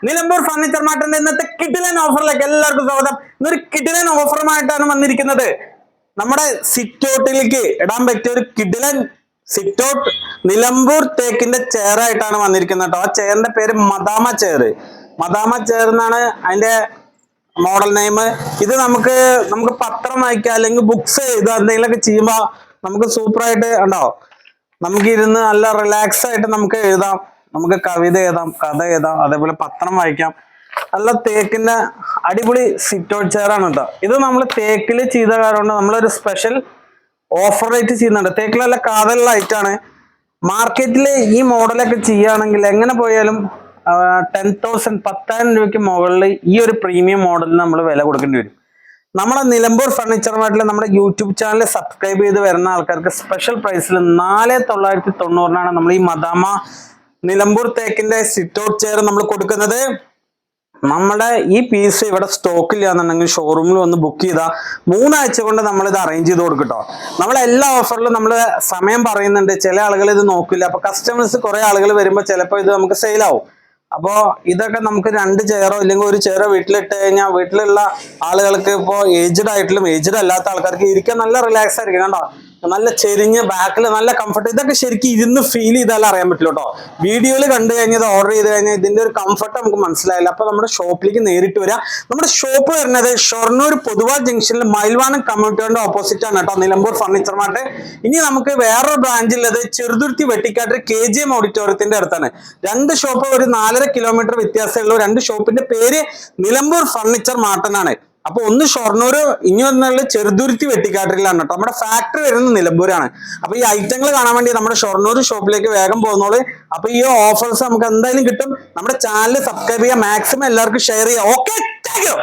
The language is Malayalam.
നിലമ്പൂർ ഫർണിച്ചർ മാർട്ടിന്റെ ഇന്നത്തെ കിടിലൻ ഓഫറിലേക്ക് എല്ലാവർക്കും സ്വാഗതം. ഇന്നൊരു കിടിലൻ ഓഫറുമായിട്ടാണ് വന്നിരിക്കുന്നത്. നമ്മുടെ സിറ്റൗട്ടിലേക്ക് ഇടാൻ പറ്റിയ ഒരു കിടിലൻ സിറ്റൗട്ട് നിലമ്പൂർ തേക്കിന്റെ ചെയർ ആയിട്ടാണ് വന്നിരിക്കുന്നത് കേട്ടോ. ആ ചെയറിന്റെ പേര് മദാമ ചെയർ. മദാമ ചെയർ എന്നാണ് അതിന്റെ മോഡൽ നെയിം. ഇത് നമുക്ക് പത്രം വായിക്കാം, അല്ലെങ്കിൽ ബുക്സ് എഴുതാം, എന്തെങ്കിലുമൊക്കെ ചെയ്യുമ്പോ നമുക്ക് സൂപ്പറായിട്ട് ഉണ്ടാവും. നമുക്ക് ഇരുന്ന് നല്ല റിലാക്സ് ആയിട്ട് നമുക്ക് എഴുതാം, നമുക്ക് കവിത എഴുതാം, കഥ എഴുതാം, അതേപോലെ പത്രം വായിക്കാം. നല്ല തേക്കിന്റെ അടിപൊളി സിറ്റ് ഔട്ട് ചെയർ ആണ് കേട്ടോ. ഇത് നമ്മൾ തേക്കിൽ ചെയ്ത കാരണം നമ്മളൊരു സ്പെഷ്യൽ ഓഫർ റേറ്റ് ചെയ്യുന്നുണ്ട്. തേക്കിൽ നല്ല കാതലുള്ള ഐറ്റാണ്. മാർക്കറ്റിൽ ഈ മോഡലൊക്കെ ചെയ്യുകയാണെങ്കിൽ എങ്ങനെ പോയാലും 10,000 10,000 രൂപയ്ക്ക് മുകളിൽ ഈ ഒരു പ്രീമിയം മോഡലിന് നമ്മൾ വില കൊടുക്കേണ്ടി വരും. നമ്മുടെ നിലമ്പൂർ ഫർണിച്ചർ മാർട്ടിൽ നമ്മുടെ യൂട്യൂബ് ചാനൽ സബ്സ്ക്രൈബ് ചെയ്ത് വരുന്ന ആൾക്കാർക്ക് സ്പെഷ്യൽ പ്രൈസിൽ 4,990 നമ്മൾ ഈ മദാമ നിലമ്പൂർ തേക്കിന്റെ സിറ്റ് ഔട്ട് ചെയർ നമ്മൾ കൊടുക്കുന്നത്. നമ്മുടെ ഈ പീസ് ഇവിടെ സ്റ്റോക്കില്ല എന്നുണ്ടെങ്കിൽ ഷോറൂമിൽ വന്ന് ബുക്ക് ചെയ്താൽ 3 ആഴ്ച കൊണ്ട് നമ്മൾ ഇത് അറേഞ്ച് ചെയ്ത് കൊടുക്കട്ടോ. നമ്മളെല്ലാ ഓഫറിലും നമ്മൾ സമയം പറയുന്നുണ്ട്. ചില ആളുകൾ ഇത് നോക്കില്ല. അപ്പൊ കസ്റ്റമേഴ്സ് കുറെ ആളുകൾ വരുമ്പോൾ ചിലപ്പോൾ ഇത് നമുക്ക് സെയിൽ ആവും. അപ്പോൾ ഇതൊക്കെ നമുക്ക് 2 ചെയറോ ഇല്ലെങ്കിൽ ഒരു ചെയറോ വീട്ടിലിട്ട് കഴിഞ്ഞാൽ വീട്ടിലുള്ള ആളുകൾക്ക് ഇപ്പോൾ ഏജ്ഡ് ആയിട്ടും ഏജ്ഡ് അല്ലാത്ത ആൾക്കാർക്ക് ഇരിക്കാൻ നല്ല റിലാക്സ് ആയിരിക്കും. കണ്ടോ, നല്ല ചെരിഞ്ഞ് ബാക്കിൽ നല്ല കംഫർട്ട്. ഇതൊക്കെ ശരിക്കും ഇരുന്ന് ഫീൽ ചെയ്താൽ അറിയാൻ പറ്റില്ല കേട്ടോ. വീഡിയോയിൽ കണ്ടു കഴിഞ്ഞത് ഓർഡർ ചെയ്ത് കഴിഞ്ഞാൽ ഇതിന്റെ ഒരു കംഫർട്ട് നമുക്ക് മനസ്സിലായില്ല. അപ്പൊ നമ്മുടെ ഷോപ്പിലേക്ക് നേരിട്ട് വരിക. നമ്മുടെ ഷോപ്പ് വരുന്നത് ഷൊർണൂർ പൊതുവാ ജംഗ്ഷനിൽ മയിൽവാനം കമ്മ്യൂണിറ്റിയുടെ ഓപ്പോസിറ്റ് ആണ് കേട്ടോ, നിലമ്പൂർ ഫർണിച്ചർ മാർട്ട്. ഇനി നമുക്ക് വേറൊരു ബ്രാഞ്ചുള്ളത് ചെറുതുരുത്തി വെട്ടിക്കാട്ട് KGM ഓഡിറ്റോറിയത്തിന്റെ അടുത്താണ്. 2 ഷോപ്പ് ഒരു 4.5 കിലോമീറ്റർ വ്യത്യാസമുള്ള 2 ഷോപ്പിന്റെ പേര് നിലമ്പൂർ ഫർണിച്ചർ മാർട്ടനാണ്. അപ്പൊ ഒന്ന് ഷൊർണൂർ, ഇനി വന്നുള്ള ചെറുതുരുത്തി വെട്ടിക്കാട്ടിലാണ് കേട്ടോ. നമ്മുടെ ഫാക്ടറി വരുന്നത് നിലമ്പൂരാണ്. അപ്പൊ ഈ ഐറ്റങ്ങൾ കാണാൻ വേണ്ടി നമ്മുടെ ഷൊർണൂർ ഷോപ്പിലേക്ക് വേഗം പോകുന്നോളൂ. അപ്പൊ ഈ ഓഫേഴ്സ് നമുക്ക് എന്തായാലും കിട്ടും. നമ്മുടെ ചാനൽ സബ്സ്ക്രൈബ് ചെയ്യുക, മാക്സിമം എല്ലാവർക്കും ഷെയർ ചെയ്യുക. Okay, thank you.